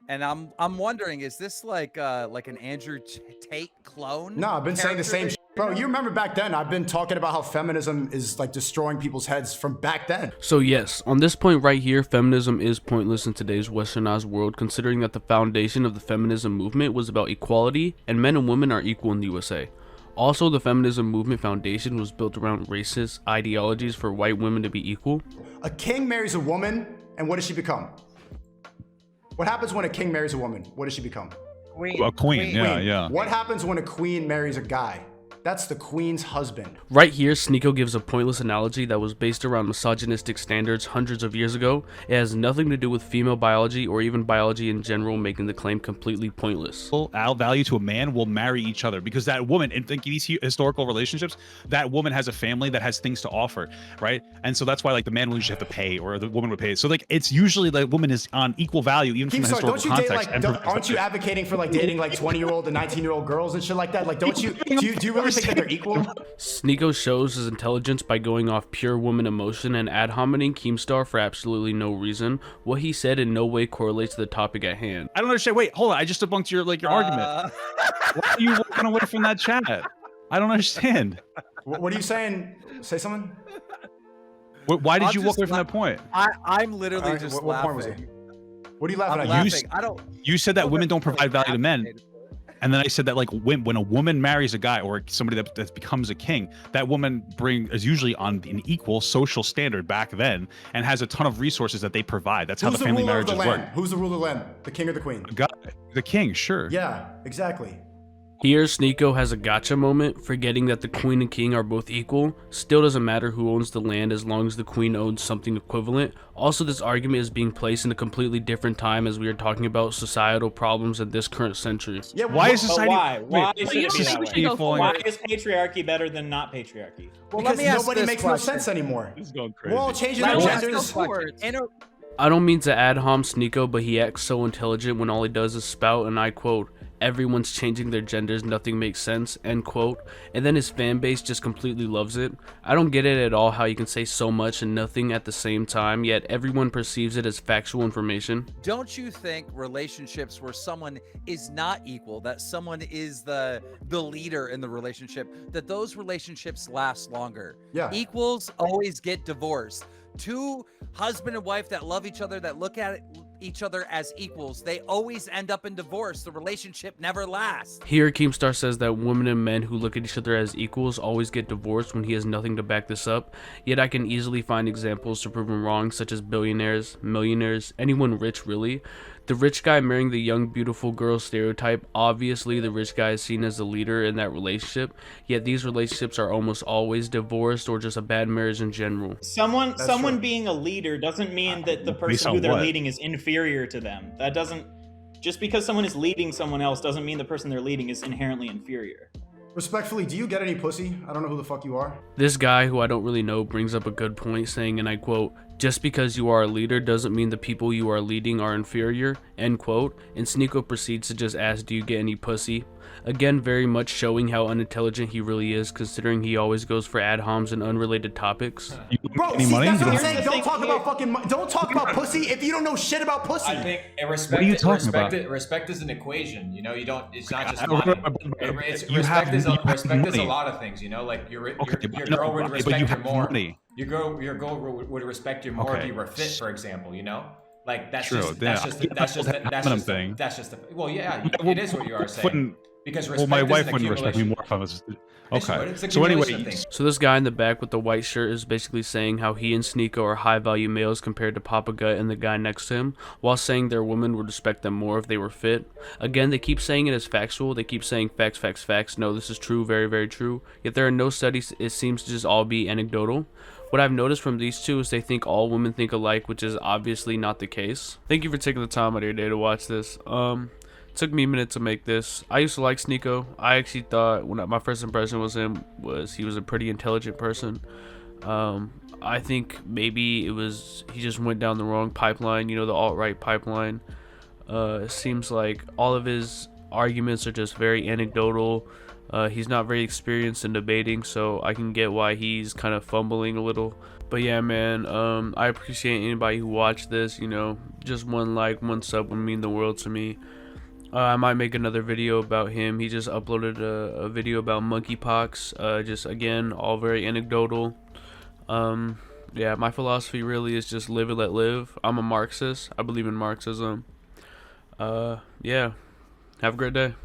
And I'm wondering, is this like an Andrew Tate clone No, I've been saying the character same that shit. Bro, you know? you remember back then, I've been talking about how feminism is like destroying people's heads from back then. So yes, on this point right here, feminism is pointless in today's westernized world, considering that the foundation of the feminism movement was about equality, and men and women are equal in the USA. Also, the feminism movement foundation was built around racist ideologies for white women to be equal. A king marries a woman, and what does she become? What happens when a king marries a woman? What does she become? A queen. Yeah. What happens when a queen marries a guy? That's the queen's husband. Right here, Sneako gives a pointless analogy that was based around misogynistic standards hundreds of years ago. It has nothing to do with female biology or even biology in general, making the claim completely pointless. Our value to a man will marry each other because that woman, in these historical relationships, that woman has a family that has things to offer, right? And so that's why like the man will usually have to pay, or the woman would pay. So like it's usually the woman is on equal value, even from the historical don't you date context. like? Aren't you advocating for like dating like 20-year-old and 19-year-old girls and shit like that? Like, don't you? Do you really think that they're equal? Sneako shows his intelligence by going off pure woman emotion and ad hominem Keemstar for absolutely no reason. What he said in no way correlates to the topic at hand. I don't understand. Wait, hold on. I just debunked your argument. Why are you walking away from that chat? I don't understand. What are you saying? Say something. Why did you walk away from that point? I'm literally Alright, just what point was laughing. it? What are you laughing I'm at? laughing. I don't. You said that women don't provide value to men. And then I said that like when a woman marries a guy or somebody that becomes a king, that woman is usually on an equal social standard back then and has a ton of resources that they provide. That's how the family marriages work. Who's the ruler of the land? The king or the queen? The king, sure. Yeah, exactly. Here, Sneako has a gotcha moment, forgetting that the queen and king are both equal. Still doesn't matter who owns the land as long as the queen owns something equivalent. Also, this argument is being placed in a completely different time as we are talking about societal problems in this current century. Yeah, why is society? Why should it be that way? falling? Why is patriarchy better than not patriarchy? Well, Because let me ask nobody this makes question. no sense anymore. This is going crazy. We're all changing Let our me ask genders. this question. I don't mean to ad hom Sneako, but he acts so intelligent when all he does is spout, and I quote, "Everyone's changing their genders, nothing makes sense," end quote, and then his fan base just completely loves it. I don't get it at all how you can say so much and nothing at the same time, yet everyone perceives it as factual information. Don't you think relationships where someone is not equal, that someone is the leader in the relationship, that those relationships last longer? Yeah. Equals always get divorced. Two husband and wife that love each other, that look at each other as equals, they always end up in divorce. The relationship never lasts. Here, Keemstar says that women and men who look at each other as equals always get divorced when he has nothing to back this up, yet I can easily find examples to prove him wrong, such as billionaires, millionaires, anyone rich really. The rich guy marrying the young beautiful girl stereotype, obviously the rich guy is seen as the leader in that relationship, yet these relationships are almost always divorced or just a bad marriage in general. Someone true. being a leader doesn't mean that the Based person on who they're what? leading is inferior to them. That doesn't, just because someone is leading someone else doesn't mean the person they're leading is inherently inferior. Respectfully, do you get any pussy? I don't know who the fuck you are. This guy, who I don't really know, brings up a good point, saying, and I quote, "Just because you are a leader doesn't mean the people you are leading are inferior," end quote, and Sneako proceeds to just ask, "Do you get any pussy?" Again, very much showing how unintelligent he really is, considering he always goes for ad homs and unrelated topics. Bro, Any see, money? that's what I'm You saying. don't- Don't talk about fucking. Don't talk about pussy if you don't know shit about pussy. I think respect. What are you talking about? Respect is an equation. You know, you don't. It's not just I- money. I- It's, you respect have- is you have respect is a money. lot of things. You know, like your Okay, girl would but respect you you have more. money. Your girl would respect you more if Okay. you were fit, for example. You know, like that's True, just yeah. that's just that's just that's Minimum just thing. that's just well, yeah, Well, it is what you are saying. wouldn't- Because Well, respect my is wife an wouldn't respect me accumulation. more if I was. It's Okay. what- it's So anyway, accumulation of things. So this guy in the back with the white shirt is basically saying how he and Sneako are high-value males compared to Papa Gut and the guy next to him, while saying their women would respect them more if they were fit. Again, they keep saying it as factual. They keep saying facts, facts, facts. No, this is true, very, very true. Yet there are no studies. It seems to just all be anecdotal. What I've noticed from these two is they think all women think alike, which is obviously not the case. Thank you for taking the time out of your day to watch this. Took me a minute to make this. I used to like Sneako. I actually thought when my first impression was him was he was a pretty intelligent person. I think maybe it was he just went down the wrong pipeline, you know, the alt-right pipeline. It seems like all of his arguments are just very anecdotal. He's not very experienced in debating, so I can get why he's kind of fumbling a little. But yeah, man, I appreciate anybody who watched this. You know, just one like, one sub would mean the world to me. I might make another video about him. He just uploaded a video about monkeypox. Just again, all very anecdotal. Yeah, my philosophy really is just live and let live. I'm a Marxist. I believe in Marxism. Yeah, have a great day.